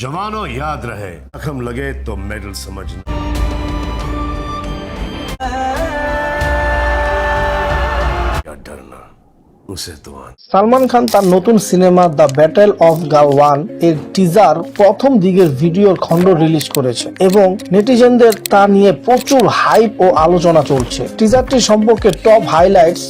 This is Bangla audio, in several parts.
जवानों याद रहे, जख्म लगे तो मेडल समझना। क्या डरना, उसे तो आना। সালমান খান তার নতুন cinema the battle of Galwan এর টিজার প্রথম দিকের ভিডিওর খণ্ড রিলিজ করেছে এবং নেটিজেনদের তা নিয়ে প্রচুর হাইপ ও আলোচনা চলছে। টিজারটি সম্পর্কে টপ হাইলাইটস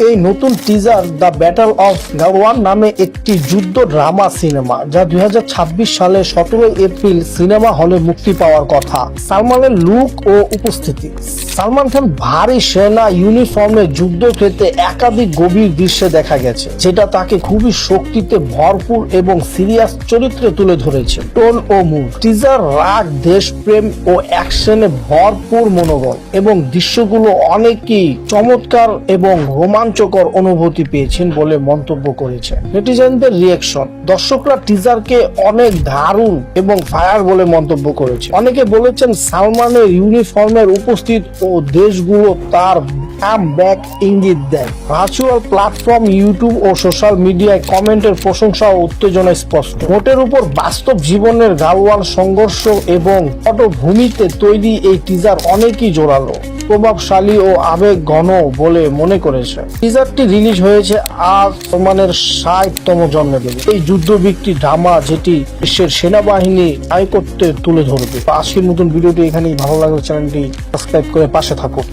এই নতুন teaser the battle of Galwan নামে একটি যুদ্ধ ড্রামা সিনেমা যা 2026 সালে 17 এপ্রিল সিনেমা হলে মুক্তি পাওয়ার কথা। সালমানের লুক ও উপস্থিতি। সালমান খান ভারী সেনা ইউনিফর্মে যুদ্ধক্ষেত্রে একাধিক গভীর দৃশ্যে দেখা গেছে, যেটা তাকে খুবই শক্তিতে ভরপুর এবং সিরিয়াস চরিত্রে তুলে ধরেছে। টোন ও মুড। টিজার রাগ, দেশপ্রেম ও অ্যাকশনে ভরপুর মনোবল এবং দৃশ্যগুলো অনেকই চমৎকার এবং রোমাঞ্চকর অনুভূতি পেয়েছেন বলে মন্তব্য করেছে নেটিজেনদের রিয়াকশন। দর্শকরা টিজারকে অনেক দারুণ এবং ফায়ার বলে মন্তব্য করেছে। অনেকে বলেছেন সালমানের ইউনিফর্মের উপস্থিত ও দেশগুলো তার ব্যাক ইঙ্গিত দেয়। ভার্চুয়াল প্ল্যাটফর্ম ইউটিউব ও সোশ্যাল মিডিয়ায় কমেন্টের প্রশংসা ও উত্তেজনা স্পষ্ট। মোটের উপর বাস্তব জীবনের গালওয়ান সংঘর্ষ এবং পটভূমিতে তৈরি এই টিজার অনেকই জোরালো, প্রভাবশালী ও আবেগ ঘন বলে মনে করেছে। টিজারটি রিলিজ হয়েছে আজ সালমানের 60তম জন্মদিনে। এই যুদ্ধভিত্তি ড্রামা যেটি বিশ্বের সেনাবাহিনী আয় করতে তুলে ধরবে। আজকের নতুন ভিডিওটি এখানেই। ভালো লাগলে চ্যানেলটি সাবস্ক্রাইব করে পাশে থাকুন।